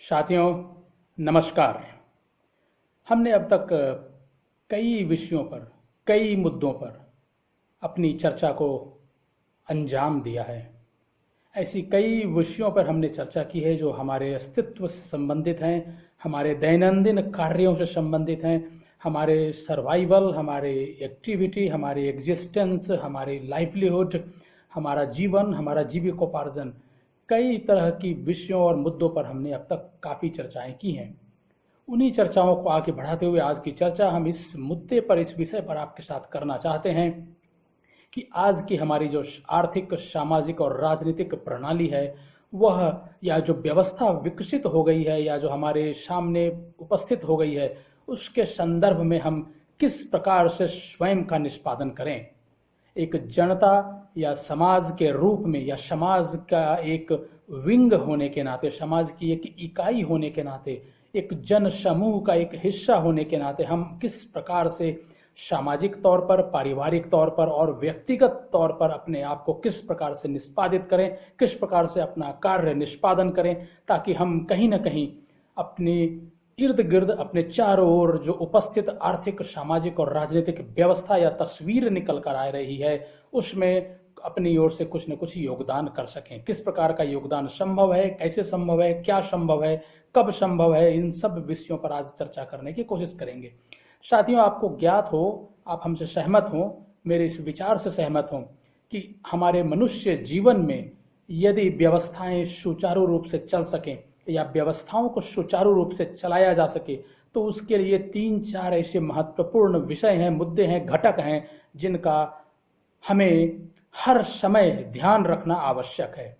साथियों, नमस्कार। हमने अब तक कई विषयों पर, कई मुद्दों पर अपनी चर्चा को अंजाम दिया है। ऐसी कई विषयों पर हमने चर्चा की है जो हमारे अस्तित्व से संबंधित हैं, हमारे दैनंदिन कार्यों से संबंधित हैं, हमारे सर्वाइवल, हमारे एक्टिविटी, हमारे एग्जिस्टेंस, हमारी लाइवलीहुड, हमारा जीवन, हमारा जीविकोपार्जन, कई तरह की विषयों और मुद्दों पर हमने अब तक काफ़ी चर्चाएं की हैं। उन्हीं चर्चाओं को आगे बढ़ाते हुए आज की चर्चा हम इस मुद्दे पर, इस विषय पर आपके साथ करना चाहते हैं कि आज की हमारी जो आर्थिक, सामाजिक और राजनीतिक प्रणाली है, वह या जो व्यवस्था विकसित हो गई है या जो हमारे सामने उपस्थित हो गई है, उसके संदर्भ में हम किस प्रकार से स्वयं का निष्पादन करें। एक जनता या समाज के रूप में, या समाज का एक विंग होने के नाते, समाज की एक इकाई होने के नाते, एक जन समूह का एक हिस्सा होने के नाते हम किस प्रकार से सामाजिक तौर पर, पारिवारिक तौर पर और व्यक्तिगत तौर पर अपने आप को किस प्रकार से निष्पादित करें, किस प्रकार से अपना कार्य निष्पादन करें, ताकि हम कहीं ना कहीं अपनी इर्द गिर्द, अपने चारों ओर जो उपस्थित आर्थिक, सामाजिक और राजनीतिक व्यवस्था या तस्वीर निकल कर आ रही है, उसमें अपनी ओर से कुछ न कुछ योगदान कर सकें। किस प्रकार का योगदान संभव है, कैसे संभव है, क्या संभव है, कब संभव है, इन सब विषयों पर आज चर्चा करने की कोशिश करेंगे। साथियों, आपको ज्ञात हो, आप हमसे सहमत हो, मेरे इस विचार से सहमत हो कि हमारे मनुष्य जीवन में यदि व्यवस्थाएं सुचारू रूप से चल सकें या व्यवस्थाओं को सुचारू रूप से चलाया जा सके, तो उसके लिए 3-4 ऐसे महत्वपूर्ण विषय हैं, मुद्दे हैं, घटक हैं, जिनका हमें हर समय ध्यान रखना आवश्यक है।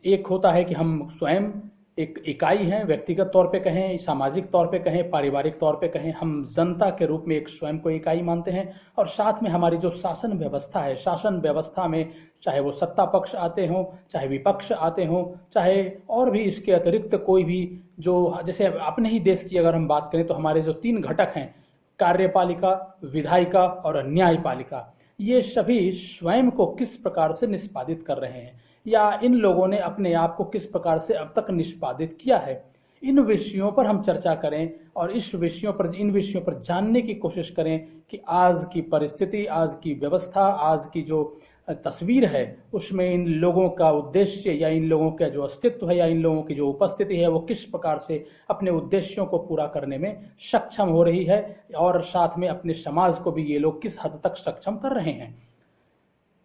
एक होता है कि हम स्वयं एक इकाई हैं, व्यक्तिगत तौर पे कहें, सामाजिक तौर पे कहें, पारिवारिक तौर पे कहें, हम जनता के रूप में एक स्वयं को इकाई मानते हैं। और साथ में हमारी जो शासन व्यवस्था है, शासन व्यवस्था में चाहे वो सत्ता पक्ष आते हों, चाहे विपक्ष आते हों, चाहे और भी इसके अतिरिक्त कोई भी, जो जैसे अपने ही देश की अगर हम बात करें तो हमारे जो 3 घटक हैं, कार्यपालिका, विधायिका और न्यायपालिका, ये सभी स्वयं को किस प्रकार से निष्पादित कर रहे हैं या इन लोगों ने अपने आप को किस प्रकार से अब तक निष्पादित किया है, इन विषयों पर हम चर्चा करें और इन विषयों पर जानने की कोशिश करें कि आज की परिस्थिति, आज की व्यवस्था, आज की जो तस्वीर है, उसमें इन लोगों का उद्देश्य या इन लोगों का जो अस्तित्व है या इन लोगों की जो उपस्थिति है, वो किस प्रकार से अपने उद्देश्यों को पूरा करने में सक्षम हो रही है और साथ में अपने समाज को भी ये लोग किस हद तक सक्षम कर रहे हैं।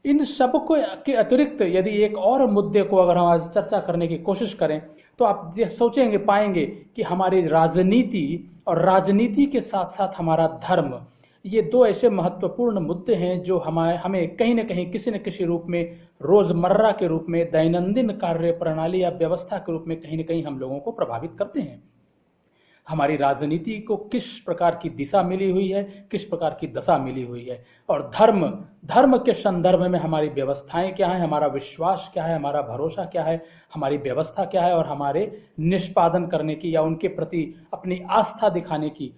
इन सब को के अतिरिक्त यदि एक और मुद्दे को अगर हम आज चर्चा करने की कोशिश करें तो आप ये सोचेंगे, पाएंगे कि हमारी राजनीति और राजनीति के साथ साथ हमारा धर्म, ये 2 ऐसे महत्वपूर्ण मुद्दे हैं जो हमें कहीं ना कहीं किसी न किसी रूप में, रोजमर्रा के रूप में, दैनंदिन कार्य प्रणाली या व्यवस्था के रूप में कहीं ना कहीं हम लोगों को प्रभावित करते हैं। हमारी राजनीति को किस प्रकार की दिशा मिली हुई है, किस प्रकार की दशा मिली हुई है, और धर्म के संदर्भ में हमारी व्यवस्थाएं क्या है, हमारा विश्वास क्या है, हमारा भरोसा क्या है, हमारी व्यवस्था क्या है और हमारे निष्पादन करने की या उनके प्रति अपनी आस्था दिखाने की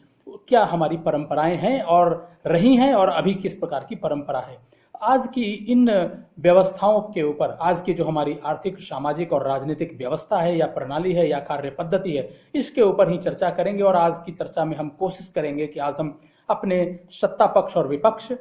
क्या हमारी परंपराएं हैं और रही हैं और अभी किस प्रकार की परंपरा है। आज की इन व्यवस्थाओं के ऊपर, आज की जो हमारी आर्थिक, सामाजिक और राजनीतिक व्यवस्था है या प्रणाली है या कार्य पद्धति है, इसके ऊपर ही चर्चा करेंगे। और आज की चर्चा में हम कोशिश करेंगे कि आज हम अपने सत्ता पक्ष और विपक्ष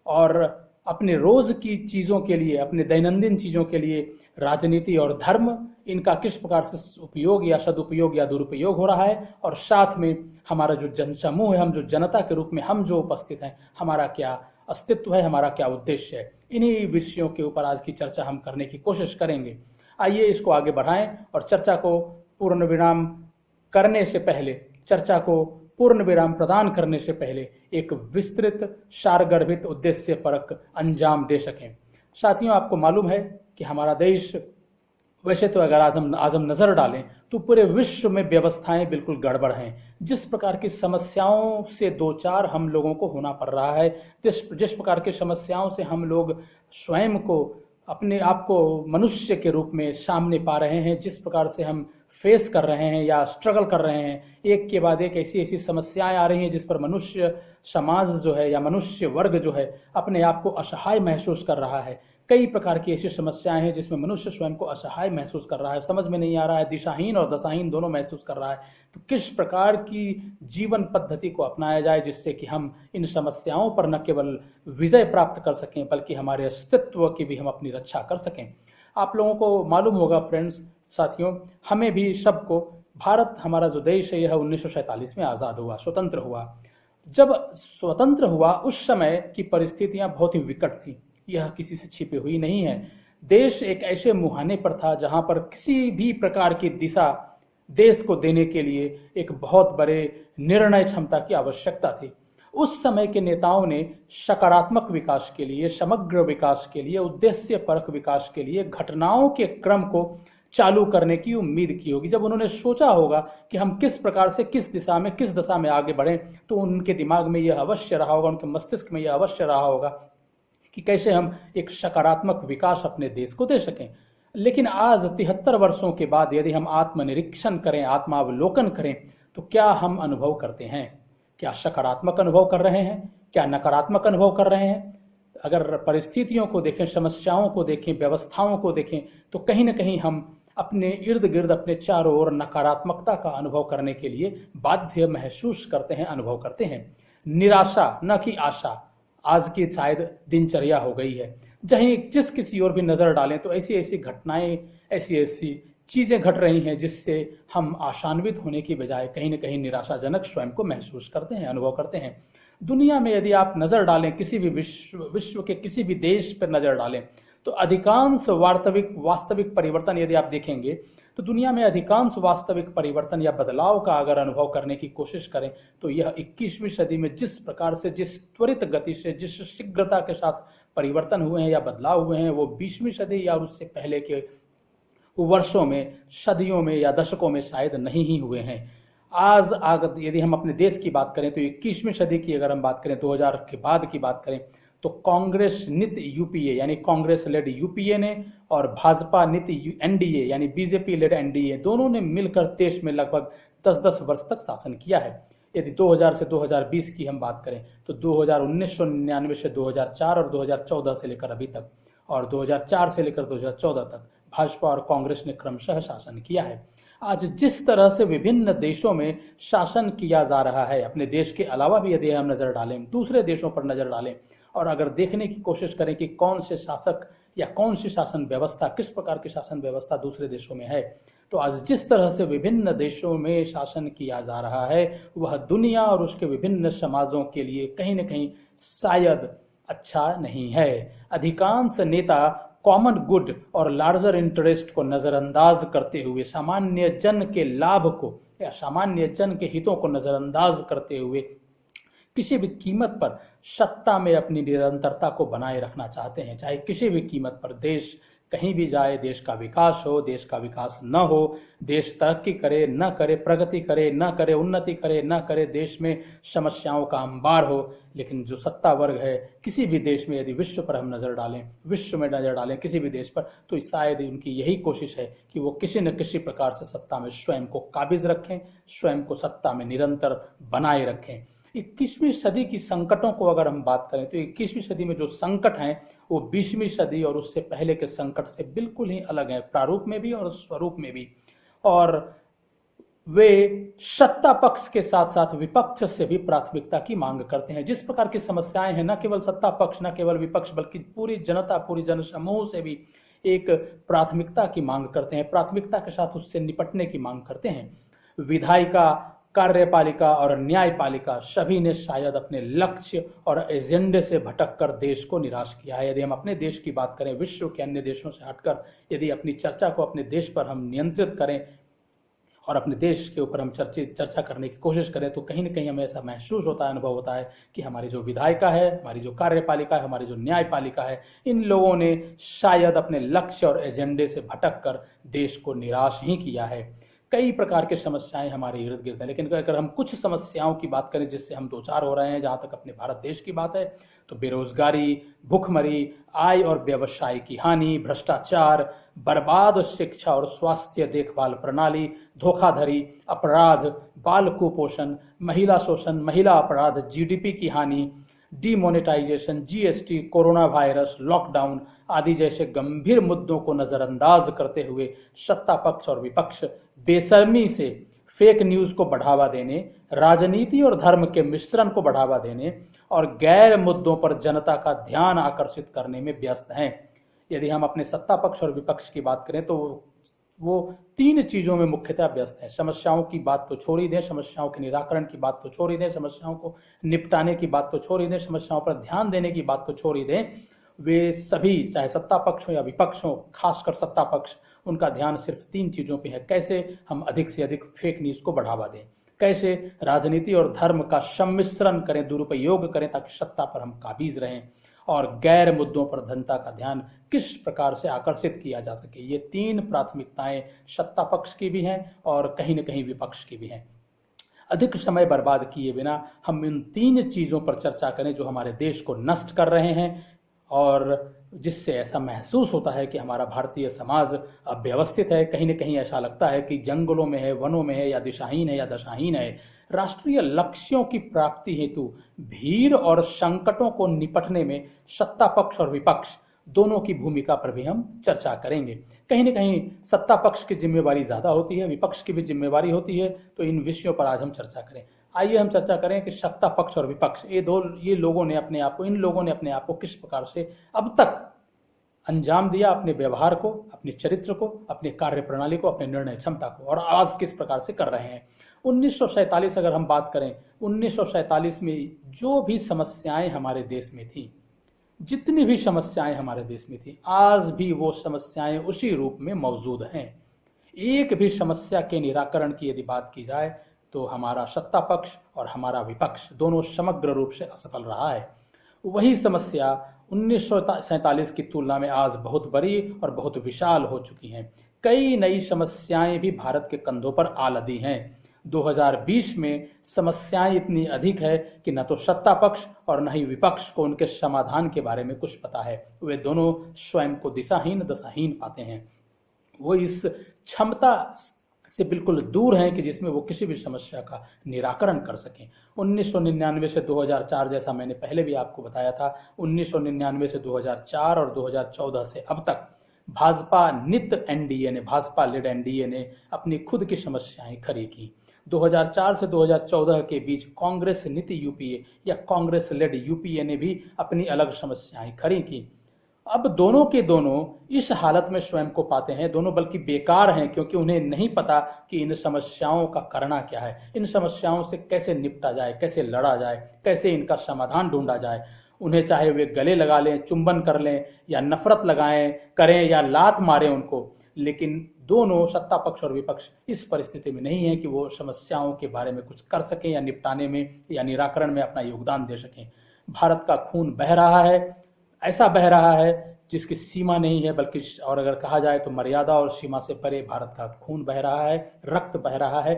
और अपने रोज की चीज़ों के लिए, अपने दैनंदिन चीज़ों के लिए राजनीति और धर्म, इनका किस प्रकार से उपयोग या सदुपयोग या दुरुपयोग हो रहा है, और साथ में हमारा जो जनसमूह है, हम जो जनता के रूप में हम जो उपस्थित हैं, हमारा क्या अस्तित्व है, हमारा क्या उद्देश्य है। इन्हीं विषयों के ऊपर आज की चर्चा हम करने की कोशिश करेंगे। आइए इसको आगे बढ़ाएं और चर्चा को पूर्ण विराम करने से पहले, चर्चा को पूर्ण विराम प्रदान करने से पहले एक विस्तृत, सारगर्भित, उद्देश्य परक अंजाम दे सकें। साथियों, आपको मालूम है कि हमारा देश, वैसे तो अगर आज हम नजर डालें तो पूरे विश्व में व्यवस्थाएं बिल्कुल गड़बड़ हैं। जिस प्रकार की समस्याओं से 2-4 हम लोगों को होना पड़ रहा है, जिस प्रकार की समस्याओं से हम लोग स्वयं को, अपने आप को मनुष्य के रूप में सामने पा रहे हैं, जिस प्रकार से हम फेस कर रहे हैं या स्ट्रगल कर रहे हैं, एक के बाद एक ऐसी ऐसी समस्याएं आ रही हैं जिस पर मनुष्य समाज जो है या मनुष्य वर्ग जो है अपने आप को असहाय महसूस कर रहा है। कई प्रकार की ऐसी समस्याएं हैं जिसमें मनुष्य स्वयं को असहाय महसूस कर रहा है, समझ में नहीं आ रहा है, दिशाहीन और दशाहीन दोनों महसूस कर रहा है। तो किस प्रकार की जीवन पद्धति को अपनाया जाए जिससे कि हम इन समस्याओं पर न केवल विजय प्राप्त कर सकें बल्कि हमारे अस्तित्व की भी हम अपनी रक्षा कर सकें। आप लोगों को मालूम होगा फ्रेंड्स, साथियों, हमें भी सबको, भारत हमारा जो देश है यह 1947 में आज़ाद हुआ, स्वतंत्र हुआ। जब स्वतंत्र हुआ उस समय की परिस्थितियां बहुत ही विकट थी, यह किसी से छिपी हुई नहीं है। देश एक ऐसे मुहाने पर था जहां पर किसी भी प्रकार की दिशा देश को देने के लिए एक बहुत बड़े निर्णय क्षमता की आवश्यकता थी। उस समय के नेताओं ने सकारात्मक विकास के लिए, समग्र विकास के लिए, उद्देश्यपरक विकास के लिए घटनाओं के क्रम को चालू करने की उम्मीद की होगी। जब उन्होंने सोचा होगा कि हम किस प्रकार से किस दिशा में, किस दशा में आगे बढ़ें, तो उनके दिमाग में यह अवश्य रहा होगा, उनके मस्तिष्क में यह अवश्य रहा होगा कि कैसे हम एक सकारात्मक विकास अपने देश को दे सकें। लेकिन आज 73 वर्षों के बाद यदि हम आत्मनिरीक्षण करें, आत्मावलोकन करें, तो क्या हम अनुभव करते हैं? क्या सकारात्मक अनुभव कर रहे हैं? क्या नकारात्मक अनुभव कर रहे हैं? अगर परिस्थितियों को देखें, समस्याओं को देखें, व्यवस्थाओं को देखें, तो कहीं ना कहीं हम अपने इर्द गिर्द, अपने चारों ओर नकारात्मकता का अनुभव करने के लिए बाध्य महसूस करते हैं, अनुभव करते हैं। निराशा न कि आशा आज की शायद दिनचर्या हो गई है। जहीं जिस किसी ओर भी नजर डालें तो ऐसी ऐसी घटनाएं, ऐसी ऐसी चीजें घट रही हैं जिससे हम आशान्वित होने की बजाय कहीं ना कहीं निराशाजनक स्वयं को महसूस करते हैं, अनुभव करते हैं। दुनिया में यदि आप नजर डालें, किसी भी विश्व के किसी भी देश पर नजर डालें, तो अधिकांश वास्तविक परिवर्तन यदि आप देखेंगे तो दुनिया में अधिकांश वास्तविक परिवर्तन या बदलाव का अगर अनुभव करने की कोशिश करें तो यह 21वीं सदी में जिस प्रकार से, जिस त्वरित गति से, जिस शीघ्रता के साथ परिवर्तन हुए हैं या बदलाव हुए हैं, वो 20वीं सदी या उससे पहले के वर्षों में, सदियों में या दशकों में शायद नहीं ही हुए हैं। आज यदि हम अपने देश की बात करें तो 21वीं सदी की अगर हम बात करें, 2000 के बाद की बात करें, तो कांग्रेस नीति यूपीए यानी कांग्रेस लेड यूपीए ने और भाजपा नीति एनडीए यानी बीजेपी लेड एनडीए, दोनों ने मिलकर देश में लगभग 10-10 वर्ष तक शासन किया है। यदि 2000 से 2020 की हम बात करें तो 1999 से 2004 और 2014 से लेकर अभी तक, और 2004 से लेकर 2014 तक भाजपा और कांग्रेस ने क्रमशः शासन किया है। आज जिस तरह से विभिन्न देशों में शासन किया जा रहा है, अपने देश के अलावा भी यदि हम नजर डालें, दूसरे देशों पर नजर डालें और अगर देखने की कोशिश करें कि कौन से शासक या कौन सी शासन व्यवस्था, किस प्रकार की शासन व्यवस्था दूसरे देशों में है, तो आज जिस तरह से विभिन्न देशों में शासन किया जा रहा है वह दुनिया और उसके विभिन्न समाजों के लिए कहीं न कहीं शायद अच्छा नहीं है। अधिकांश नेता कॉमन गुड और लार्जर इंटरेस्ट को नजरअंदाज करते हुए, सामान्य जन के लाभ को या सामान्य जन के हितों को नजरअंदाज करते हुए किसी भी कीमत पर सत्ता में अपनी निरंतरता को बनाए रखना चाहते हैं। चाहे किसी भी कीमत पर देश कहीं भी जाए, देश का विकास हो, देश का विकास न हो, देश तरक्की करे न करे, प्रगति करे न करे, उन्नति करे न करे, देश में समस्याओं का अंबार हो, लेकिन जो सत्ता वर्ग है किसी भी देश में, यदि विश्व पर हम नजर डालें, विश्व में नजर डालें किसी भी देश पर, तो शायद उनकी यही कोशिश है कि वो किसी न किसी प्रकार से सत्ता में स्वयं को काबिज रखें, स्वयं को सत्ता में निरंतर बनाए रखें। 21वीं सदी की संकटों को अगर हम बात करें तो 21वीं सदी में जो संकट हैं वो 20वीं सदी और उससे पहले के संकट से बिल्कुल ही अलग है, प्रारूप में भी और स्वरूप में भी। और वे सत्ता पक्ष के साथ साथ विपक्ष से भी प्राथमिकता की मांग करते हैं। जिस प्रकार की समस्याएं हैं, न केवल सत्ता पक्ष, न केवल विपक्ष, बल्कि पूरी जनता, पूरी जनसमूह से भी एक प्राथमिकता की मांग करते हैं, प्राथमिकता के साथ उससे निपटने की मांग करते हैं। विधायिका, कार्यपालिका और न्यायपालिका सभी ने शायद अपने लक्ष्य और एजेंडे से भटककर देश को निराश किया है। यदि हम अपने देश की बात करें, विश्व के अन्य देशों से हटकर यदि अपनी चर्चा को अपने देश पर हम नियंत्रित करें और अपने देश के ऊपर हम चर्चा करने की कोशिश करें, तो कहीं ना कहीं हमें ऐसा महसूस होता है, अनुभव होता है कि हमारी जो विधायिका है, हमारी जो कार्यपालिका है, हमारी जो न्यायपालिका है, इन लोगों ने शायद अपने लक्ष्य और एजेंडे से भटककर देश को निराश ही किया है। कई प्रकार की समस्याएं हमारे इर्द गिर्द हैं, लेकिन अगर हम कुछ समस्याओं की बात करें जिससे हम दो चार हो रहे हैं, जहां तक अपने भारत देश की बात है, तो बेरोजगारी, भुखमरी, आय और व्यवसाय की हानि, भ्रष्टाचार, बर्बाद शिक्षा और स्वास्थ्य देखभाल प्रणाली, धोखाधड़ी, अपराध, बाल कुपोषण, महिला शोषण, महिला अपराध, जीडीपी की हानि, demonetisation, GST, corona virus, lockdown आदि जैसे गंभीर मुद्दों को नजरअंदाज करते हुए सत्ता पक्ष और विपक्ष बेशर्मी से फेक न्यूज को बढ़ावा देने, राजनीति और धर्म के मिश्रण को बढ़ावा देने और गैर मुद्दों पर जनता का ध्यान आकर्षित करने में व्यस्त हैं। यदि हम अपने सत्ता पक्ष और विपक्ष की बात करें तो वो तीन चीजों में मुख्यतः व्यस्त है। समस्याओं की बात तो छोड़ ही दें, समस्याओं के निराकरण की बात तो छोड़ ही दें, समस्याओं को निपटाने की बात तो छोड़ ही दें, समस्याओं पर ध्यान देने की बात तो छोड़ ही दें। वे सभी, चाहे सत्ता पक्ष हो या विपक्ष हो, खासकर सत्ता पक्ष, उनका ध्यान सिर्फ तीन चीजों पे है। कैसे हम अधिक से अधिक फेक न्यूज को बढ़ावा दें, कैसे राजनीति और धर्म का सम्मिश्रण करें, दुरुपयोग करें ताकि सत्ता पर हम काबिज रहें, और गैर मुद्दों पर जनता का ध्यान किस प्रकार से आकर्षित किया जा सके। ये तीन प्राथमिकताएं सत्ता पक्ष की भी हैं और कहीं न कहीं विपक्ष की भी हैं। अधिक समय बर्बाद किए बिना हम इन तीन चीजों पर चर्चा करें जो हमारे देश को नष्ट कर रहे हैं और जिससे ऐसा महसूस होता है कि हमारा भारतीय समाज अव्यवस्थित है। कहीं न कहीं ऐसा लगता है कि जंगलों में है, वनों में है, या दिशाहीन है या दशाहीन है। राष्ट्रीय लक्ष्यों की प्राप्ति हेतु भीड़ और संकटों को निपटने में सत्ता पक्ष और विपक्ष दोनों की भूमिका पर भी हम चर्चा करेंगे। कहीं न कहीं सत्ता पक्ष की जिम्मेवारी ज्यादा होती है, विपक्ष की भी जिम्मेवारी होती है, तो इन विषयों पर आज हम चर्चा करें। आइए हम चर्चा करें कि सत्ता पक्ष और विपक्ष इन लोगों ने अपने आप को किस प्रकार से अब तक अंजाम दिया, अपने व्यवहार को, अपने चरित्र को, अपने कार्य प्रणाली को, अपने निर्णय क्षमता को, और आज किस प्रकार से कर रहे हैं। 1947 अगर हम बात करें, 1947 में जो भी समस्याएं हमारे देश में थी, जितनी भी समस्याएं हमारे देश में थी, आज भी वो समस्याएं उसी रूप में मौजूद हैं। एक भी समस्या के निराकरण की यदि बात की जाए तो हमारा सत्ता पक्ष और हमारा विपक्ष दोनों समग्र रूप से असफल रहा है। वही समस्या 1947 की तुलना में आज बहुत बड़ी और बहुत विशाल हो चुकी हैं। कई नई समस्याएं भी भारत के कंधों पर आ लदी हैं। 2020 में समस्याएं इतनी अधिक है कि न तो सत्ता पक्ष और न ही विपक्ष को उनके समाधान के बारे में कुछ पता है। वे दोनों स्वयं को दिशाहीन, दशाहीन पाते हैं। वो इस क्षमता से बिल्कुल दूर हैं कि जिसमें वो किसी भी समस्या का निराकरण कर सकें। 1999 से 2004, जैसा मैंने पहले भी आपको बताया था, 1999 से 2004 और 2014 से अब तक भाजपा लेड एनडीए ने अपनी खुद की समस्याएं खड़ी की। 2004 से 2014 के बीच कांग्रेस नीति यूपीए या कांग्रेस लेड यूपीए ने भी अपनी अलग समस्याएं खड़ी की। अब दोनों के दोनों इस हालत में स्वयं को पाते हैं, दोनों बल्कि बेकार हैं, क्योंकि उन्हें नहीं पता कि इन समस्याओं का करना क्या है, इन समस्याओं से कैसे निपटा जाए, कैसे लड़ा जाए, कैसे इनका समाधान ढूंढा जाए। उन्हें चाहे वे गले लगा लें, चुंबन कर लें, या नफरत करें या लात मारें उनको, लेकिन दोनों सत्ता पक्ष और विपक्ष इस परिस्थिति में नहीं है कि वो समस्याओं के बारे में कुछ कर सकें या निपटाने में या निराकरण में अपना योगदान दे सकें। भारत का खून बह रहा है, ऐसा बह रहा है जिसकी सीमा नहीं है, बल्कि और अगर कहा जाए तो मर्यादा और सीमा से परे भारत का खून बह रहा है, रक्त बह रहा है,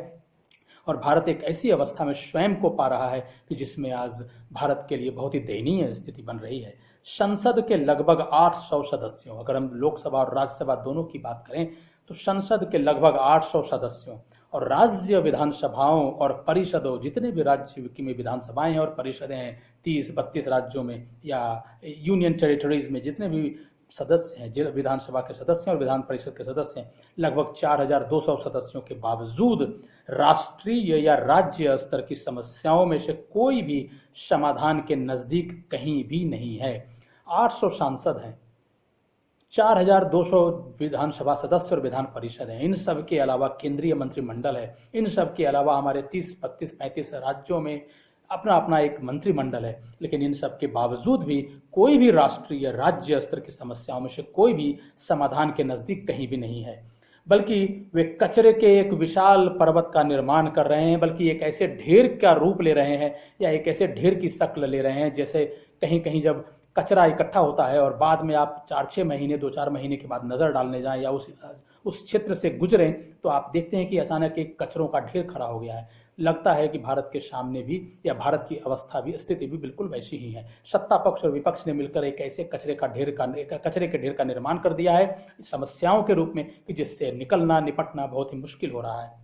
और भारत एक ऐसी अवस्था में स्वयं को पा रहा है कि जिसमें आज भारत के लिए बहुत ही दयनीय स्थिति बन रही है। संसद के लगभग 800 सदस्यों, अगर हम लोकसभा और राज्यसभा दोनों की बात करें तो संसद के लगभग 800 सदस्यों और राज्य विधानसभाओं और परिषदों, जितने भी राज्य में विधानसभाएं हैं और परिषदें हैं, 30-32 राज्यों में या यूनियन टेरिटरीज में जितने भी सदस्य हैं, विधानसभा के सदस्य और विधान परिषद के सदस्य हैं, लगभग 4200 सदस्यों के बावजूद राष्ट्रीय या राज्य स्तर की समस्याओं में से कोई भी समाधान के नजदीक कहीं भी नहीं है। 800 सांसद हैं, 4200 विधानसभा सदस्य और विधान परिषद हैं, इन सब के अलावा केंद्रीय मंत्रिमंडल है, इन सब के अलावा हमारे 30, 32, 35 राज्यों में अपना अपना एक मंत्रिमंडल है, लेकिन इन सब के बावजूद भी कोई भी राष्ट्रीय राज्य स्तर की समस्याओं में से कोई भी समाधान के नजदीक कहीं भी नहीं है, बल्कि वे कचरे के एक विशाल पर्वत का निर्माण कर रहे हैं, बल्कि एक ऐसे ढेर का रूप ले रहे हैं या एक ऐसे ढेर की शक्ल ले रहे हैं जैसे कहीं कहीं जब कचरा इकट्ठा होता है और बाद में आप 4-6 महीने 2-4 महीने के बाद नजर डालने जाएं या उस क्षेत्र से गुजरें तो आप देखते हैं कि अचानक एक कचरों का ढेर खड़ा हो गया है। लगता है कि भारत के सामने भी या भारत की अवस्था भी, स्थिति भी बिल्कुल वैसी ही है। सत्ता पक्ष और विपक्ष ने मिलकर एक ऐसे कचरे के ढेर का निर्माण कर दिया है समस्याओं के रूप में कि जिससे निपटना बहुत ही मुश्किल हो रहा है।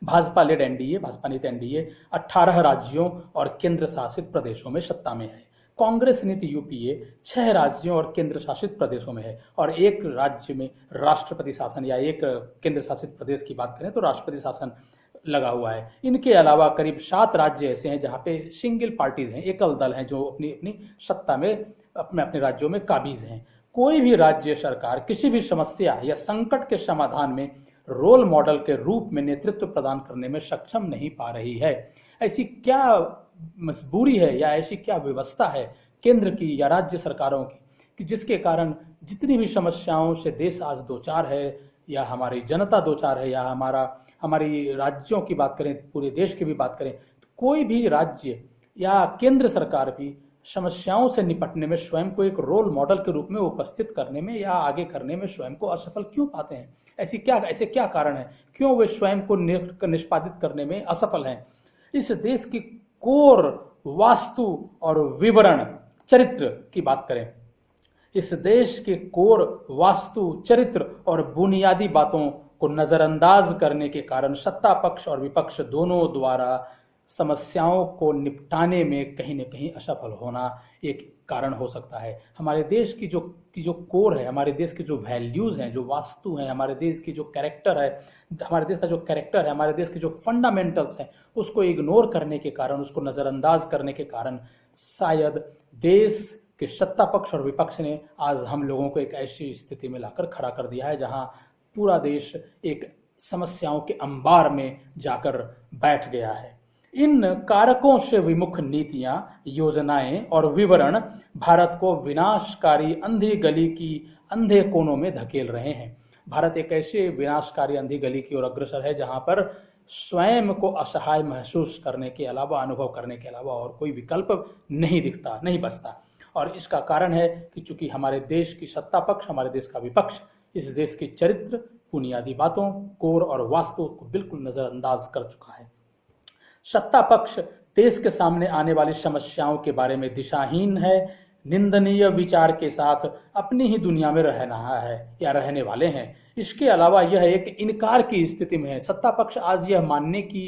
भाजपा लेड एनडीए, भाजपा नीति एनडीए 18 राज्यों और केंद्र शासित प्रदेशों में सत्ता में है। कांग्रेस नीति यूपीए 6 राज्यों और केंद्र शासित प्रदेशों में है और एक राज्य में राष्ट्रपति शासन या एक केंद्र शासित प्रदेश की बात करें तो राष्ट्रपति शासन लगा हुआ है। इनके अलावा करीब 7 राज्य ऐसे हैं जहां पे सिंगल पार्टीज हैं, एकल दल हैं, जो अपनी अपनी सत्ता में अपने अपने राज्यों में काबिज हैं। कोई भी राज्य सरकार किसी भी समस्या या संकट के समाधान में रोल मॉडल के रूप में नेतृत्व प्रदान करने में सक्षम नहीं पा रही है। ऐसी क्या मजबूरी है या ऐसी क्या व्यवस्था है केंद्र की या राज्य सरकारों की कि जिसके कारण जितनी भी समस्याओं से देश आज दो चार है या हमारी जनता दो चार है या हमारी राज्यों की बात करें, पूरे देश की भी बात करें, तो कोई भी राज्य या केंद्र सरकार भी समस्याओं से निपटने में स्वयं को एक रोल मॉडल के रूप में उपस्थित करने में या आगे करने में स्वयं को असफल क्यों पाते हैं? ऐसे क्या कारण है? क्यों वे स्वयं को निष्पादित करने में असफल हैं? इस देश की कोर वास्तु और विवरण चरित्र की बात करें, इस देश के कोर वास्तु चरित्र और बुनियादी बातों को नजरअंदाज करने के कारण सत्ता पक्ष और विपक्ष दोनों द्वारा समस्याओं को निपटाने में कहीं न कहीं असफल होना एक कारण हो सकता है। हमारे देश की जो कोर है, हमारे देश की जो वैल्यूज हैं, जो वास्तु हैं, हमारे देश की जो कैरेक्टर है, हमारे देश का जो कैरेक्टर है, हमारे देश के जो फंडामेंटल्स हैं, उसको इग्नोर करने के कारण, उसको नजरअंदाज करने के कारण शायद देश के सत्ता पक्ष और विपक्ष ने आज हम लोगों को एक ऐसी स्थिति में लाकर खड़ा कर दिया है जहां पूरा देश एक समस्याओं के अंबार में जाकर बैठ गया है। इन कारकों से विमुख नीतियां, योजनाएं और विवरण भारत को विनाशकारी अंधी गली की अंधे कोनों में धकेल रहे हैं। भारत एक ऐसे विनाशकारी अंधी गली की ओर अग्रसर है जहां पर स्वयं को असहाय महसूस करने के अलावा, अनुभव करने के अलावा और कोई विकल्प नहीं दिखता, नहीं बचता। और इसका कारण है कि चूंकि हमारे देश की सत्ता पक्ष, हमारे देश का विपक्ष इस देश की चरित्र, बुनियादी बातों, कोर और वास्तु को बिल्कुल नजरअंदाज कर चुका है। सत्ता पक्ष देश के सामने आने वाली समस्याओं के बारे में दिशाहीन है, निंदनीय विचार के साथ अपनी ही दुनिया में रहना है या रहने वाले हैं। इसके अलावा यह एक इनकार की स्थिति में है। सत्ता पक्ष आज यह मानने की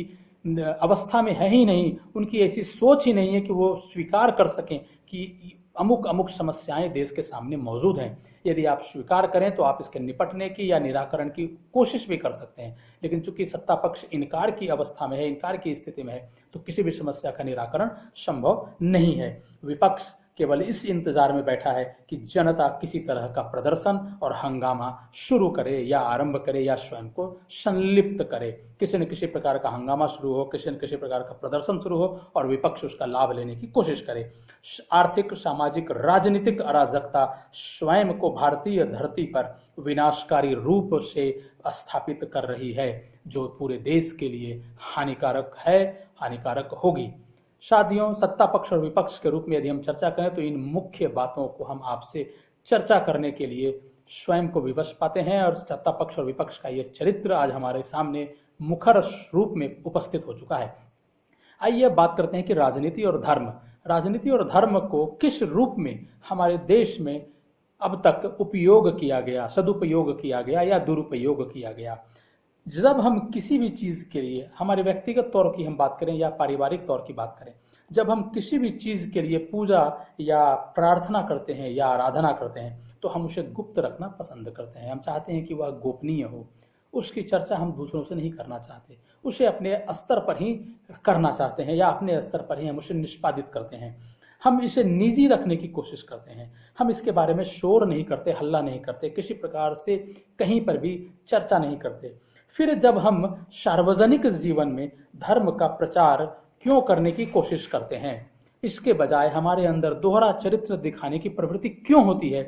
अवस्था में है ही नहीं, उनकी ऐसी सोच ही नहीं है कि वो स्वीकार कर सकें कि अमुक अमुक समस्याएं देश के सामने मौजूद हैं। यदि आप स्वीकार करें तो आप इसके निपटने की या निराकरण की कोशिश भी कर सकते हैं, लेकिन चूंकि सत्ता पक्ष इनकार की अवस्था में है, इनकार की स्थिति में है, तो किसी भी समस्या का निराकरण संभव नहीं है। विपक्ष केवल इस इंतजार में बैठा है कि जनता किसी तरह का प्रदर्शन और हंगामा शुरू करे या आरंभ करे या स्वयं को संलिप्त करे। किसी न किसी प्रकार का हंगामा शुरू हो, किसी न किसी प्रकार का प्रदर्शन शुरू हो और विपक्ष उसका लाभ लेने की कोशिश करे। आर्थिक, सामाजिक, राजनीतिक अराजकता स्वयं को भारतीय धरती पर विनाशकारी रूप से स्थापित कर रही है, जो पूरे देश के लिए हानिकारक है, हानिकारक होगी। साथियों, सत्ता पक्ष और विपक्ष के रूप में यदि हम चर्चा करें तो इन मुख्य बातों को हम आपसे चर्चा करने के लिए स्वयं को विवश पाते हैं और सत्ता पक्ष और विपक्ष का यह चरित्र आज हमारे सामने मुखर रूप में उपस्थित हो चुका है। आइए बात करते हैं कि राजनीति और धर्म को किस रूप में हमारे देश में अब तक उपयोग किया गया, सदुपयोग किया गया या दुरुपयोग किया गया। जब हम किसी भी चीज के लिए, हमारे व्यक्तिगत तौर की हम बात करें या पारिवारिक तौर की बात करें, जब हम किसी भी चीज के लिए पूजा या प्रार्थना करते हैं या आराधना करते हैं तो हम उसे गुप्त रखना पसंद करते हैं। हम चाहते हैं कि वह गोपनीय हो, उसकी चर्चा हम दूसरों से नहीं करना चाहते, उसे अपने स्तर पर ही करना चाहते हैं या अपने स्तर पर ही हम उसे निष्पादित करते हैं। हम इसे निजी रखने की कोशिश करते हैं, हम इसके बारे में शोर नहीं करते, हल्ला नहीं करते, किसी प्रकार से कहीं पर भी चर्चा नहीं करते। फिर जब हम सार्वजनिक जीवन में धर्म का प्रचार क्यों करने की कोशिश करते हैं, इसके बजाय हमारे अंदर दोहरा चरित्र दिखाने की प्रवृत्ति क्यों होती है?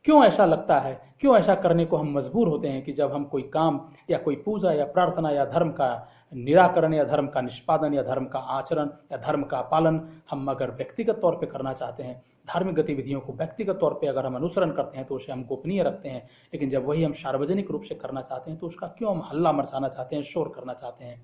क्यों ऐसा लगता है, क्यों ऐसा करने को हम मजबूर होते हैं कि जब हम कोई काम या कोई पूजा या प्रार्थना या धर्म का निराकरण या धर्म का निष्पादन या धर्म का आचरण या धर्म का पालन हम अगर व्यक्तिगत तौर पे करना चाहते हैं, धार्मिक गतिविधियों को व्यक्तिगत तौर पे अगर हम अनुसरण करते हैं तो उसे हम गोपनीय रखते हैं, लेकिन जब वही हम सार्वजनिक रूप से करना चाहते हैं तो उसका क्यों हम हल्ला मचाना चाहते हैं, शोर करना चाहते हैं?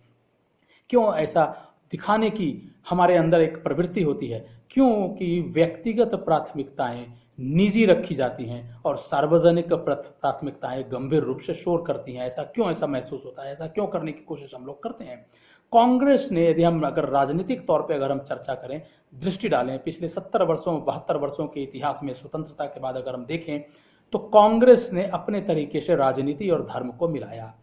क्यों ऐसा दिखाने की हमारे अंदर एक प्रवृत्ति होती है? क्योंकि व्यक्तिगत प्राथमिकताएं निजी रखी जाती हैं और सार्वजनिक प्राथमिकताएं गंभीर रूप से शोर करती हैं। ऐसा महसूस होता है, ऐसा क्यों करने की कोशिश हम लोग करते हैं? कांग्रेस ने, यदि हम अगर राजनीतिक तौर पे अगर हम चर्चा करें, दृष्टि डालें पिछले 70 वर्षों 72 वर्षों के इतिहास में, स्वतंत्रता के बाद अगर हम देखें तो कांग्रेस ने अपने तरीके से राजनीति और धर्म को मिलाया।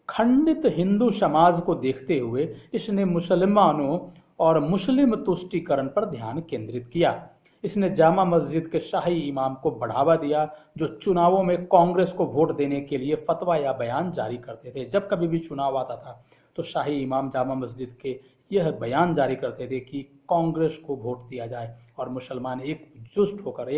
खंडित हिंदू समाज को देखते हुए इसने मुसलमानों और मुस्लिम तुष्टीकरण पर ध्यान केंद्रित किया। इसने जामा मस्जिद के शाही इमाम को बढ़ावा दिया, जो चुनावों में कांग्रेस को वोट देने के लिए फतवा या बयान जारी करते थे। जब कभी भी चुनाव आता था तो शाही इमाम जामा मस्जिद के यह बयान जारी करते थे कि कांग्रेस को वोट दिया जाए, और मुसलमान एकजुट होकर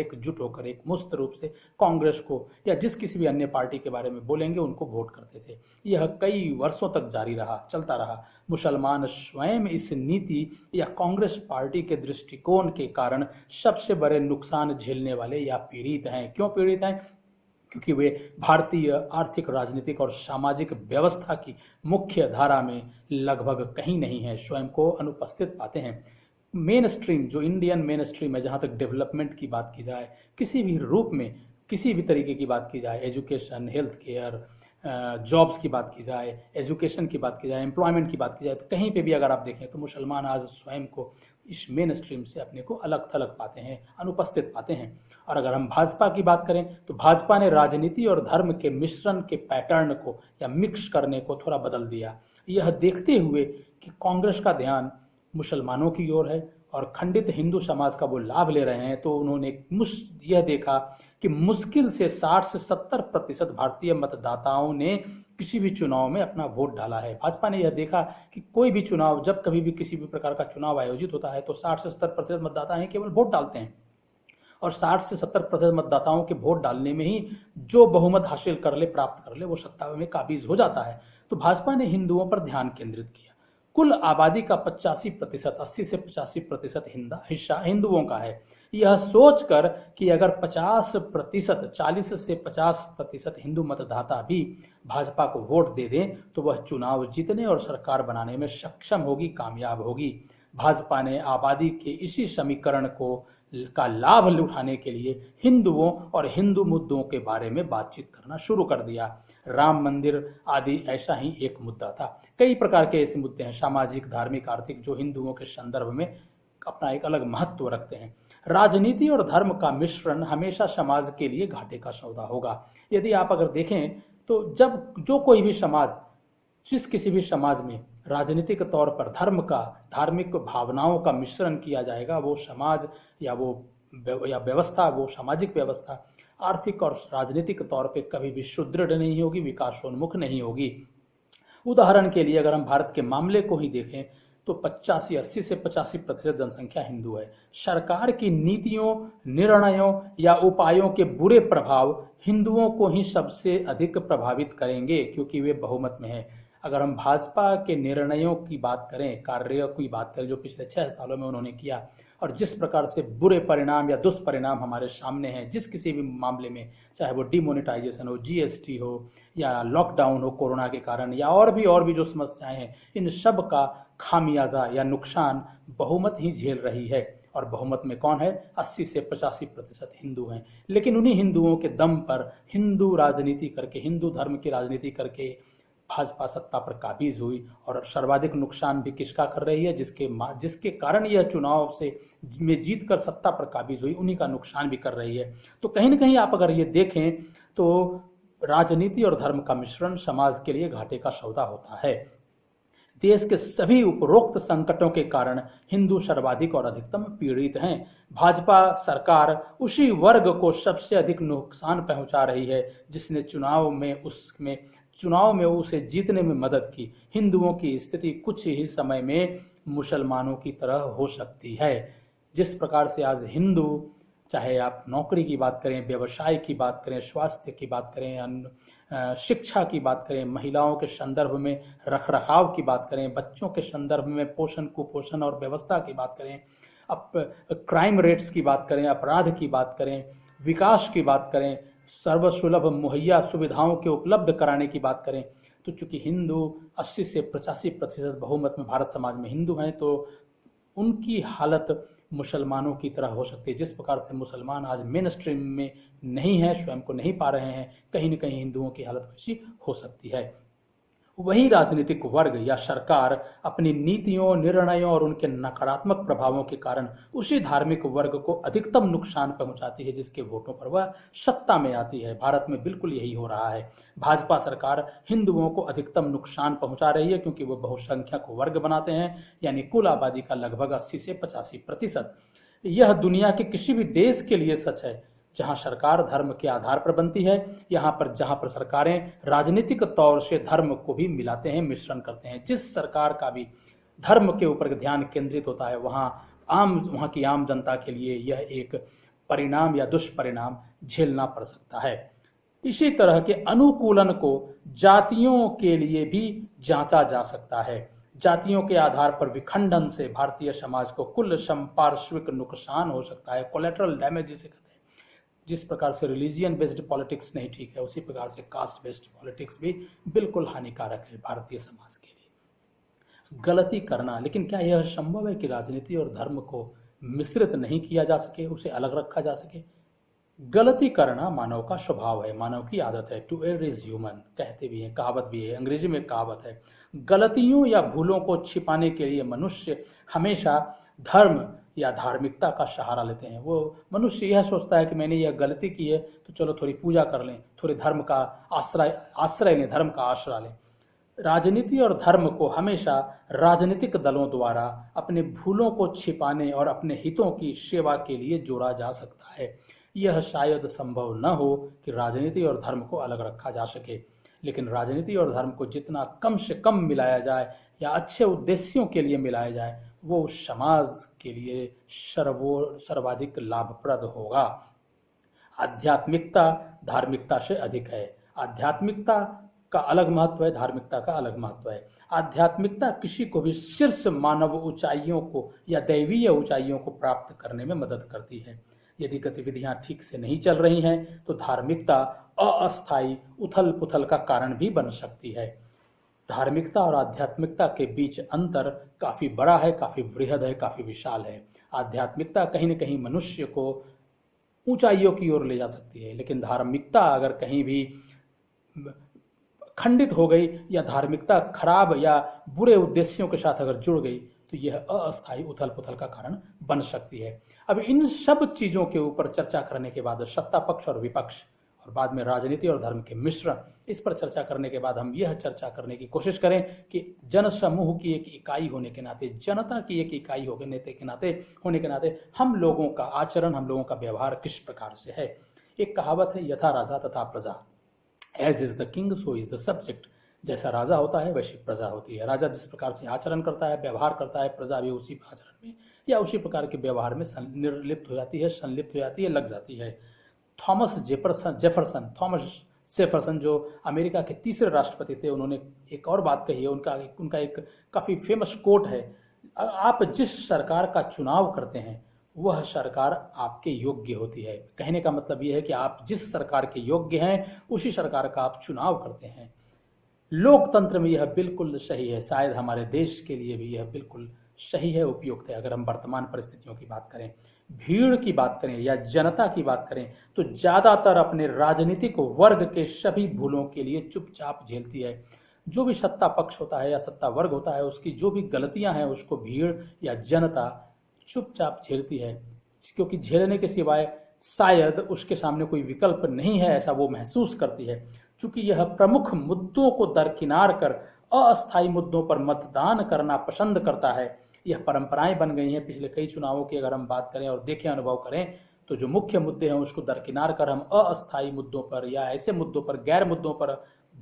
एक मुस्त रूप से कांग्रेस को या जिस किसी भी अन्य पार्टी के बारे में बोलेंगे उनको वोट करते थे। यह कई वर्षों तक जारी रहा, चलता रहा। मुसलमान स्वयं इस नीति या कांग्रेस पार्टी के दृष्टिकोण के कारण सबसे बड़े नुकसान झेलने वाले या पीड़ित हैं। क्यों पीड़ित हैं? क्योंकि वे भारतीय आर्थिक, राजनीतिक और सामाजिक व्यवस्था की मुख्य धारा में लगभग कहीं नहीं है, स्वयं को अनुपस्थित पाते हैं। मेन स्ट्रीम, जो इंडियन मेन स्ट्रीम है, जहाँ तक डेवलपमेंट की बात की जाए, किसी भी रूप में, किसी भी तरीके की बात की जाए, एजुकेशन, हेल्थ केयर, जॉब्स की बात की जाए, एजुकेशन की बात की जाए, एम्प्लॉयमेंट की बात की जाए, तो कहीं पे भी अगर आप देखें तो मुसलमान आज स्वयं को इस मेन स्ट्रीम से अपने को अलग थलग पाते हैं, अनुपस्थित पाते हैं। और अगर हम भाजपा की बात करें तो भाजपा ने राजनीति और धर्म के मिश्रण के पैटर्न को या मिक्स करने को थोड़ा बदल दिया, यह देखते हुए कि कांग्रेस का ध्यान मुसलमानों की ओर है और खंडित हिंदू समाज का वो लाभ ले रहे हैं। तो उन्होंने यह देखा कि मुश्किल से 60 से 70% भारतीय मतदाताओं ने किसी भी चुनाव में अपना वोट डाला है। भाजपा ने यह देखा कि कोई भी चुनाव, जब कभी भी किसी भी प्रकार का चुनाव आयोजित होता है तो 60 से 70% मतदाता हैं केवल वोट डालते हैं, और 60 से 70% मतदाताओं के वोट डालने में ही जो बहुमत हासिल कर ले, प्राप्त कर ले, वो सत्ता में काबिज हो जाता है। तो भाजपा ने हिंदुओं पर ध्यान केंद्रित किया। कुल आबादी का 85%, 80 से 85% हिस्सा हिंदुओं का है। यह सोचकर कि अगर 50%, 40 से 50% हिंदू मतदाता भी भाजपा को वोट दे दें तो वह चुनाव जीतने और सरकार बनाने में सक्षम होगी, कामयाब होगी। भाजपा ने आबादी के इसी समीकरण का लाभ उठाने के लिए हिंदुओं और हिंदू मुद्दों के बारे में बातचीत करना शुरू कर दिया। राम मंदिर आदि ऐसा ही एक मुद्दा था। कई प्रकार के ऐसे मुद्दे हैं, सामाजिक, धार्मिक, आर्थिक, जो हिंदुओं के संदर्भ में अपना एक अलग महत्व रखते हैं। राजनीति और धर्म का मिश्रण हमेशा समाज के लिए घाटे का सौदा होगा। यदि आप अगर देखें तो जब जो कोई भी समाज, जिस किसी भी समाज में राजनीतिक तौर पर धर्म का, धार्मिक भावनाओं का मिश्रण किया जाएगा, वो समाज या व्यवस्था, वो सामाजिक व्यवस्था आर्थिक और राजनीतिक तौर पे कभी भी सुदृढ़ नहीं होगी, विकासोन्मुख नहीं होगी। उदाहरण के लिए अगर हम भारत के मामले को ही देखें तो 80 से 85% जनसंख्या हिंदू है। सरकार की नीतियों, निर्णयों या उपायों के बुरे प्रभाव हिंदुओं को ही सबसे अधिक प्रभावित करेंगे, क्योंकि वे बहुमत में हैं। अगर हम भाजपा के निर्णयों की बात करें, कार्यों की बात करें जो पिछले 6 सालों में उन्होंने किया, और जिस प्रकार से बुरे परिणाम या दुष्परिणाम हमारे सामने हैं, जिस किसी भी मामले में, चाहे वो डिमोनेटाइजेशन हो, जीएसटी हो, या लॉकडाउन हो कोरोना के कारण, या और भी जो समस्याएं हैं, इन सब का खामियाजा या नुकसान बहुमत ही झेल रही है। और बहुमत में कौन है? 80 से 85% हिंदू हैं। लेकिन उन्हीं हिंदुओं के दम पर हिंदू राजनीति करके, हिंदू धर्म की राजनीति करके भाजपा सत्ता पर काबिज हुई, और सर्वाधिक नुकसान भी किसका कर रही है? जिसके कारण यह चुनाव में जीत कर सत्ता पर काबिज हुई, उन्हीं का नुकसान भी कर रही है। तो कहीं ना कहीं आप अगर ये देखें तो राजनीति और धर्म का मिश्रण समाज के लिए घाटे का सौदा होता है। देश के सभी उपरोक्त संकटों के कारण हिंदू सर्वाधिक और अधिकतम पीड़ित हैं। भाजपा सरकार उसी वर्ग को सबसे अधिक नुकसान पहुंचा रही है जिसने चुनाव में उसे जीतने में मदद की। हिंदुओं की स्थिति कुछ ही समय में मुसलमानों की तरह हो सकती है। जिस प्रकार से आज हिंदू, चाहे आप नौकरी की बात करें, व्यवसाय की बात करें, स्वास्थ्य की बात करें, शिक्षा की बात करें, महिलाओं के संदर्भ में रखरखाव की बात करें, बच्चों के संदर्भ में पोषण, कुपोषण और व्यवस्था की बात करें, क्राइम रेट्स की बात करें, अपराध की बात करें, विकास की बात करें, सर्वसुलभ मुहैया सुविधाओं के उपलब्ध कराने की बात करें, तो चूंकि हिंदू 80 से 85% बहुमत में भारत समाज में हिंदू हैं, तो उनकी हालत मुसलमानों की तरह हो सकती है। जिस प्रकार से मुसलमान आज मेन स्ट्रीम में नहीं है, स्वयं को नहीं पा रहे हैं, कहीं न कहीं हिंदुओं की हालत वैसी हो सकती है। वही राजनीतिक वर्ग या सरकार अपनी नीतियों, निर्णयों और उनके नकारात्मक प्रभावों के कारण उसी धार्मिक वर्ग को अधिकतम नुकसान पहुंचाती है जिसके वोटों पर वह सत्ता में आती है। भारत में बिल्कुल यही हो रहा है। भाजपा सरकार हिंदुओं को अधिकतम नुकसान पहुंचा रही है क्योंकि वो बहुसंख्यक वर्ग बनाते हैं, यानी कुल आबादी का लगभग 80 से 85%। यह दुनिया के किसी भी देश के लिए सच है जहां सरकार धर्म के आधार पर बनती है। जहां पर सरकारें राजनीतिक तौर से धर्म को भी मिलाते हैं, मिश्रण करते हैं। जिस सरकार का भी धर्म के ऊपर ध्यान केंद्रित होता है वहां की आम जनता के लिए यह एक परिणाम या दुष्परिणाम झेलना पड़ सकता है। इसी तरह के अनुकूलन को जातियों के लिए भी जांचा जा सकता है। जातियों के आधार पर विखंडन से भारतीय समाज को कुल संपार्श्विक नुकसान हो सकता है, कोलेटरल डैमेज जिसे कहते हैं। जिस प्रकार से रिलीजियन बेस्ड पॉलिटिक्स नहीं ठीक है, उसी प्रकार से कास्ट बेस्ड पॉलिटिक्स भी बिल्कुल हानिकारक है भारतीय समाज के लिए। गलती करना, लेकिन क्या यह संभव है कि राजनीति और धर्म को मिश्रित नहीं किया जा सके, उसे अलग रखा जा सके? गलती करना मानव का स्वभाव है, मानव की आदत है। टू एरर इज ह्यूमन, कहते भी हैं, कहावत भी है, अंग्रेजी में कहावत है। गलतियों या भूलों को छिपाने के लिए मनुष्य हमेशा धर्म या धार्मिकता का सहारा लेते हैं। वो मनुष्य यह सोचता है कि मैंने यह गलती की है तो चलो थोड़ी पूजा कर लें, थोड़े धर्म का आश्रय लें, धर्म का आश्रय लें। राजनीति और धर्म को हमेशा राजनीतिक दलों द्वारा अपने भूलों को छिपाने और अपने हितों की सेवा के लिए जोड़ा जा सकता है। यह शायद संभव न हो कि राजनीति और धर्म को अलग रखा जा सके, लेकिन राजनीति और धर्म को जितना कम से कम मिलाया जाए या अच्छे उद्देश्यों के लिए मिलाया जाए, वो समाज के लिए सर्वाधिक लाभप्रद होगा। आध्यात्मिकता धार्मिकता से अधिक है। आध्यात्मिकता का अलग महत्व है, धार्मिकता का अलग महत्व है। आध्यात्मिकता किसी को भी शीर्ष मानव ऊंचाइयों को या दैवीय ऊंचाइयों को प्राप्त करने में मदद करती है। यदि गतिविधियां ठीक से नहीं चल रही हैं तो धार्मिकता अस्थायी उथल पुथल का कारण भी बन सकती है। धार्मिकता और आध्यात्मिकता के बीच अंतर काफी बड़ा है, काफी वृहद है, काफी विशाल है। आध्यात्मिकता कहीं न कहीं मनुष्य को ऊंचाइयों की ओर ले जा सकती है, लेकिन धार्मिकता अगर कहीं भी खंडित हो गई या धार्मिकता खराब या बुरे उद्देश्यों के साथ अगर जुड़ गई तो यह अस्थायी उथल पुथल का कारण बन सकती है। अब इन सब चीजों के ऊपर चर्चा करने के बाद सत्ता पक्ष और विपक्ष और बाद में राजनीति और धर्म के मिश्रण, इस पर चर्चा करने के बाद हम यह चर्चा करने की कोशिश करें कि जनसमूह की एक इकाई होने के नाते, जनता की एक इकाई होने के नाते हम लोगों का आचरण, हम लोगों का व्यवहार किस प्रकार से है। एक कहावत है, यथा राजा तथा प्रजा, as is the king so is the subject. जैसा राजा होता है वैसी प्रजा होती है। राजा जिस प्रकार से आचरण करता है, व्यवहार करता है, प्रजा भी उसी आचरण में या उसी प्रकार के व्यवहार में संलिप्त हो जाती है, लग जाती है। थॉमस जेफरसन जो अमेरिका के तीसरे राष्ट्रपति थे, उन्होंने एक और बात कही है। उनका एक काफी फेमस कोट है, आप जिस सरकार का चुनाव करते हैं वह सरकार आपके योग्य होती है। कहने का मतलब यह है कि आप जिस सरकार के योग्य हैं उसी सरकार का आप चुनाव करते हैं। लोकतंत्र में यह बिल्कुल सही है, शायद हमारे देश के लिए भी यह बिल्कुल सही है, उपयुक्त है। अगर हम वर्तमान परिस्थितियों की बात करें, भीड़ की बात करें या जनता की बात करें, तो ज्यादातर अपने राजनीतिक वर्ग के सभी भूलों के लिए चुपचाप झेलती है। जो भी सत्ता पक्ष होता है या सत्ता वर्ग होता है, उसकी जो भी गलतियां हैं उसको भीड़ या जनता चुपचाप झेलती है, क्योंकि झेलने के सिवाय शायद उसके सामने कोई विकल्प नहीं है, ऐसा वो महसूस करती है। चूंकि यह प्रमुख मुद्दों को दरकिनार कर अस्थायी मुद्दों पर मतदान करना पसंद करता है। यह परंपराएं बन गई हैं। पिछले कई चुनावों की अगर हम बात करें और देखें, अनुभव करें, तो जो मुख्य मुद्दे हैं उसको दरकिनार कर हम अस्थायी मुद्दों पर या ऐसे मुद्दों पर, गैर मुद्दों पर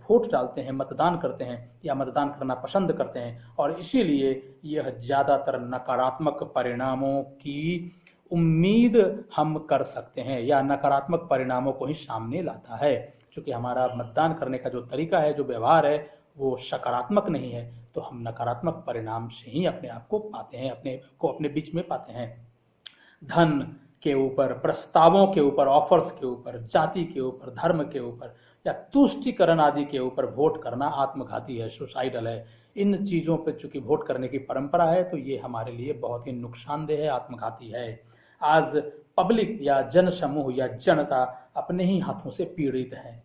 वोट डालते हैं, मतदान करते हैं या मतदान करना पसंद करते हैं। और इसीलिए यह ज्यादातर नकारात्मक परिणामों की उम्मीद हम कर सकते हैं या नकारात्मक परिणामों को ही सामने लाता है। क्योंकि हमारा मतदान करने का जो तरीका है, जो व्यवहार है, वो सकारात्मक नहीं है, तो हम नकारात्मक परिणाम से ही अपने आप को पाते हैं, अपने बीच में पाते हैं। धन के ऊपर, प्रस्तावों के ऊपर, ऑफर्स के ऊपर, जाति के ऊपर, धर्म के ऊपर या तुष्टीकरण आदि के ऊपर वोट करना आत्मघाती है, सुसाइडल है। इन चीज़ों पर चूंकि वोट करने की परंपरा है तो ये हमारे लिए बहुत ही नुकसानदेह है, आत्मघाती है। आज पब्लिक या जन समूह या जनता अपने ही हाथों से पीड़ित है,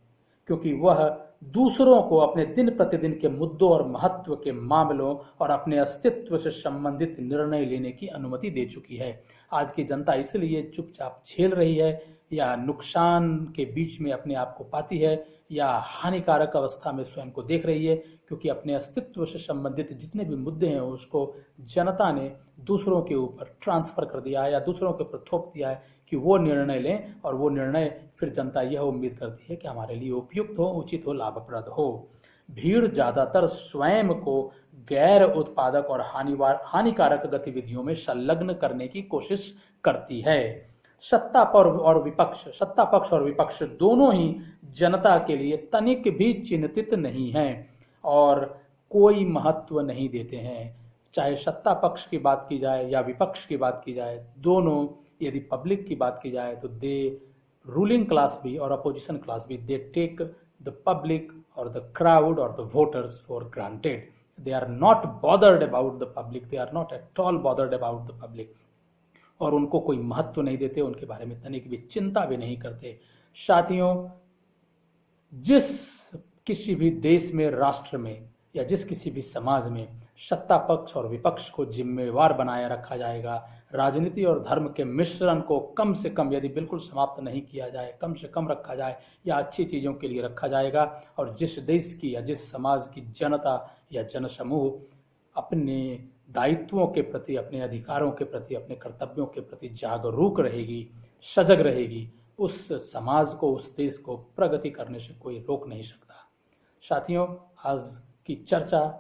क्योंकि वह दूसरों को अपने दिन प्रतिदिन के मुद्दों और महत्व के मामलों और अपने अस्तित्व से संबंधित निर्णय लेने की अनुमति दे चुकी है। आज की जनता इसलिए चुपचाप झेल रही है या नुकसान के बीच में अपने आप को पाती है या हानिकारक अवस्था में स्वयं को देख रही है, क्योंकि अपने अस्तित्व से संबंधित जितने भी मुद्दे हैं उसको जनता ने दूसरों के ऊपर ट्रांसफर कर दिया है या दूसरों के ऊपर थोप दिया है कि वो निर्णय लें, और वो निर्णय फिर जनता यह उम्मीद करती है कि हमारे लिए उपयुक्त हो, उचित हो, लाभप्रद हो। भीड़ ज्यादातर स्वयं को गैर उत्पादक और हानिकारक गतिविधियों में संलग्न करने की कोशिश करती है। सत्ता पक्ष और विपक्ष दोनों ही जनता के लिए तनिक भी चिंतित नहीं हैं और कोई महत्व नहीं देते हैं। चाहे सत्ता पक्ष की बात की जाए या विपक्ष की बात की जाए, दोनों, यदि पब्लिक की बात की जाए तो दे रूलिंग क्लास भी और अपोजिशन क्लास भी, they take the public or the crowd or the voters for granted. They are not bothered about the public. They are not at all bothered about the public. और उनको कोई महत्व नहीं देते, उनके बारे में तनिक भी चिंता भी नहीं करते। साथियों, जिस किसी भी देश में, राष्ट्र में या जिस किसी भी समाज में सत्ता पक्ष और विपक्ष को जिम्मेवार बनाया रखा जाएगा, राजनीति और धर्म के मिश्रण को कम से कम, यदि बिल्कुल समाप्त नहीं किया जाए, कम से कम रखा जाए या अच्छी चीज़ों के लिए रखा जाएगा, और जिस देश की या जिस समाज की जनता या जनसमूह अपने दायित्वों के प्रति, अपने अधिकारों के प्रति, अपने कर्तव्यों के प्रति जागरूक रहेगी, सजग रहेगी, उस समाज को, उस देश को प्रगति करने से कोई रोक नहीं सकता। साथियों, आज की चर्चा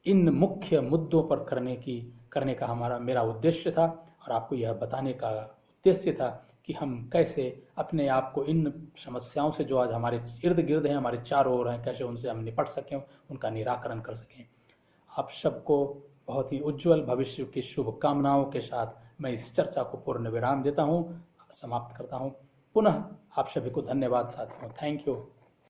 इन मुख्य मुद्दों पर करने का मेरा उद्देश्य था, और आपको यह बताने का उद्देश्य था कि हम कैसे अपने आप को इन समस्याओं से जो आज हमारे इर्द गिर्द हैं, हमारे चारों ओर हैं, कैसे उनसे हम निपट सकें, उनका निराकरण कर सकें। आप सबको बहुत ही उज्जवल भविष्य की शुभकामनाओं के साथ मैं इस चर्चा को पूर्ण विराम देता हूँ, समाप्त करता हूँ। पुनः आप सभी को धन्यवाद साथियों। Thank you.